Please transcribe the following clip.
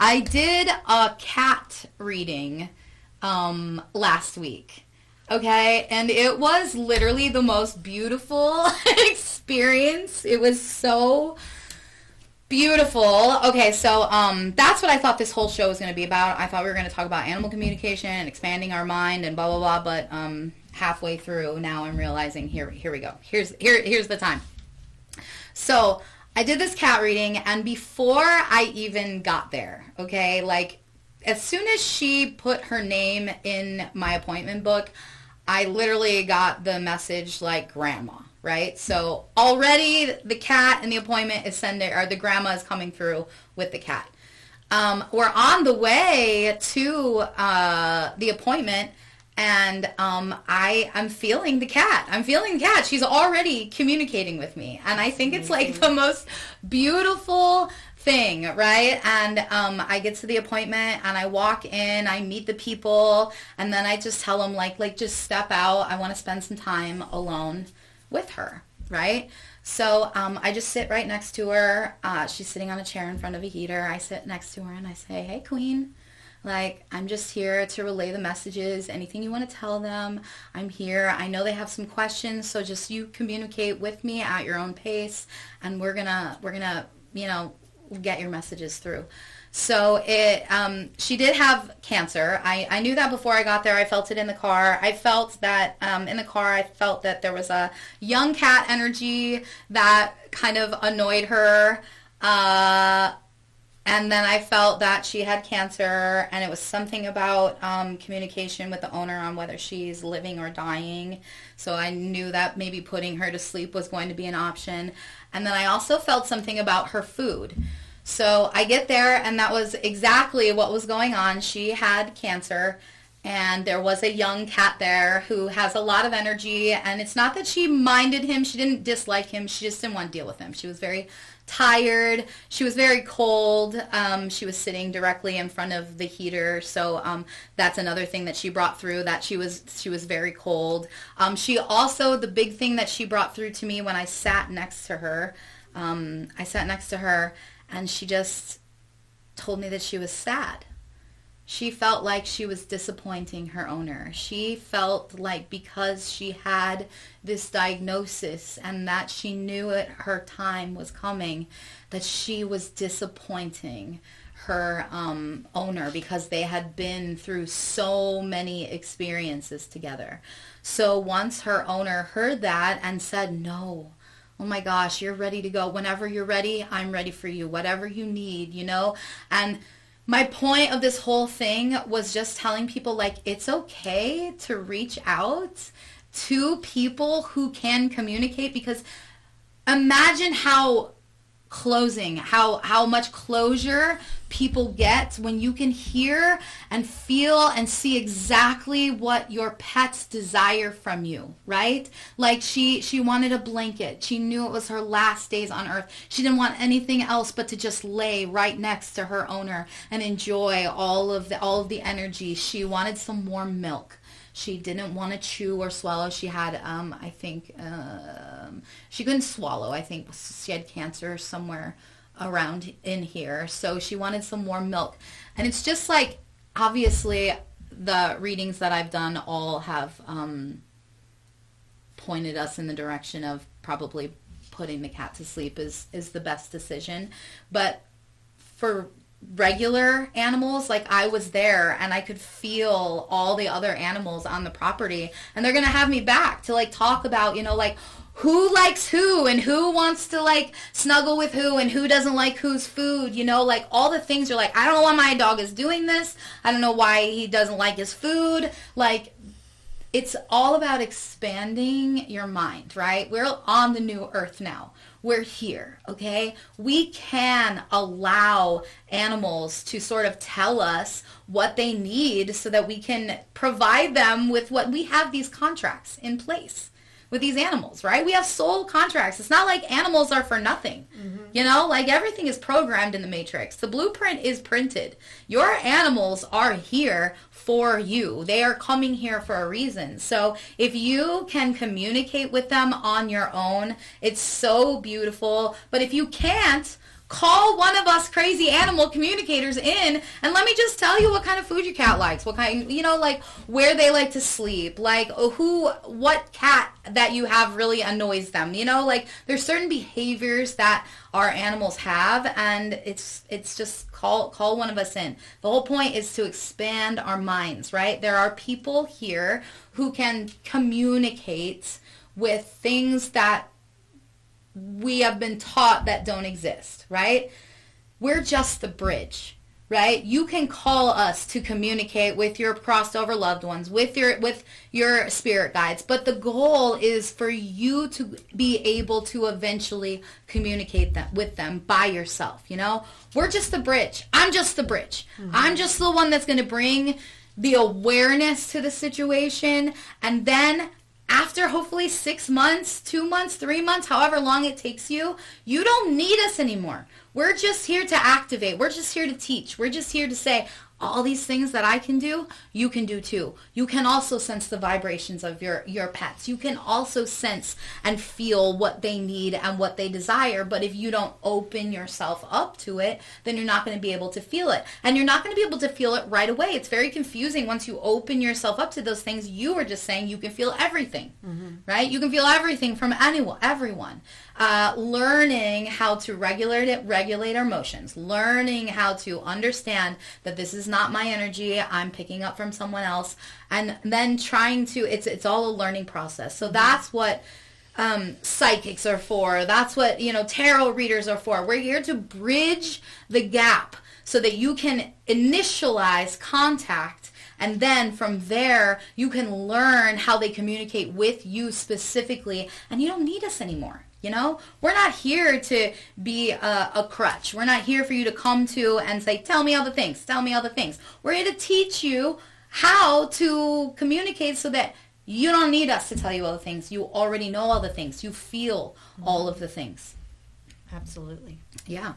I did a cat reading last week. Okay, and it was literally the most beautiful experience. It was so beautiful. Okay, so that's what I thought this whole show was going to be about. I thought we were going to talk about animal communication and expanding our mind and blah blah blah. But halfway through, now I'm realizing here we go. Here's the time. So I did this cat reading, and before I even got there, okay, like as soon as she put her name in my appointment book, I literally got the message like grandma, right? So already the cat and the appointment is sending, or the grandma is coming through with the cat. We're on the way to the appointment, and I'm feeling the cat. I'm feeling the cat. She's already communicating with me, and I think it's like the most beautiful thing, right? And I get to the appointment, and I walk in, I meet the people, and then I just tell them like just step out. I want to spend some time alone with her, right? So I just sit right next to her. She's sitting on a chair in front of a heater. I sit next to her and I say, "Hey, Queen, like, I'm just here to relay the messages. Anything you want to tell them, I'm here. I know they have some questions, so just you communicate with me at your own pace, and we're gonna, you know, get your messages through." So she did have cancer. I knew that before I got there. I felt it in the car. I felt that in the car, I felt that there was a young cat energy that kind of annoyed her. And then I felt that she had cancer, and it was something about communication with the owner on whether she's living or dying. So I knew that maybe putting her to sleep was going to be an option. And then I also felt something about her food. So I get there, and that was exactly what was going on. She had cancer, and there was a young cat there who has a lot of energy. And it's not that she minded him. She didn't dislike him. She just didn't want to deal with him. She was very tired. She was very cold. She was sitting directly in front of the heater. So that's another thing that she brought through, that she was very cold. She also, the big thing that she brought through to me when I sat next to her, and she just told me that she was sad. She felt like she was disappointing her owner. She felt like because she had this diagnosis and that she knew her time was coming, that she was disappointing her owner because they had been through so many experiences together. So once her owner heard that and said, "No, oh my gosh, you're ready to go. Whenever you're ready, I'm ready for you. Whatever you need, you know." And my point of this whole thing was just telling people, like, it's okay to reach out to people who can communicate, because imagine how much closure people get when you can hear and feel and see exactly what your pets desire from you, right? Like she wanted a blanket. She knew it was her last days on earth. She didn't want anything else but to just lay right next to her owner and enjoy all of the energy. She wanted some warm milk. She didn't want to chew or swallow. She had, I think, she couldn't swallow. I think she had cancer somewhere around in here. So she wanted some warm milk. And it's just like, obviously, the readings that I've done all have pointed us in the direction of probably putting the cat to sleep is the best decision. But for regular animals, like, I was there and I could feel all the other animals on the property, and they're gonna have me back to like talk about, you know, like who likes who and who wants to like snuggle with who and who doesn't like whose food, you know, like all the things are like, I don't know why my dog is doing this, I don't know why he doesn't like his food. Like, it's all about expanding your mind, right? We're on the new earth now. We're here, okay? We can allow animals to sort of tell us what they need so that we can provide them with what we have, these contracts in place with these animals, right? We have soul contracts. It's not like animals are for nothing. You know, like everything is programmed in the matrix. The blueprint is printed. Your animals are here for you. They are coming here for a reason. So if you can communicate with them on your own, it's so beautiful. But if you can't, call one of us crazy animal communicators in, and let me just tell you what kind of food your cat likes, what kind, like where they like to sleep, like what cat that you have really annoys them, like there's certain behaviors that our animals have, and it's just call one of us in. The whole point is to expand our minds, right? There are people here who can communicate with things that we have been taught that don't exist, right? We're just the bridge, right? You can call us to communicate with your crossed over loved ones, with your spirit guides, but the goal is for you to be able to eventually communicate with them by yourself, We're just the bridge. I'm just the bridge. Mm-hmm. I'm just the one that's going to bring the awareness to the situation, and then after hopefully 6 months, 2 months, 3 months, however long it takes you, you don't need us anymore. We're just here to activate. We're just here to teach. We're just here to say, all these things that I can do, you can do too. You can also sense the vibrations of your pets. You can also sense and feel what they need and what they desire. But if you don't open yourself up to it, then you're not going to be able to feel it. And you're not going to be able to feel it right away. It's very confusing once you open yourself up to those things. You were just saying you can feel everything, right? You can feel everything from everyone. Learning how to regulate our emotions, learning how to understand that this is not my energy, I'm picking up from someone else, and then trying to, it's all a learning process. So that's what psychics are for. That's what, tarot readers are for. We're here to bridge the gap so that you can initialize contact, and then from there you can learn how they communicate with you specifically, and you don't need us anymore. We're not here to be a crutch. We're not here for you to come to and say, tell me all the things. We're here to teach you how to communicate so that you don't need us to tell you all the things. You already know all the things. You feel all of the things. Absolutely. Yeah.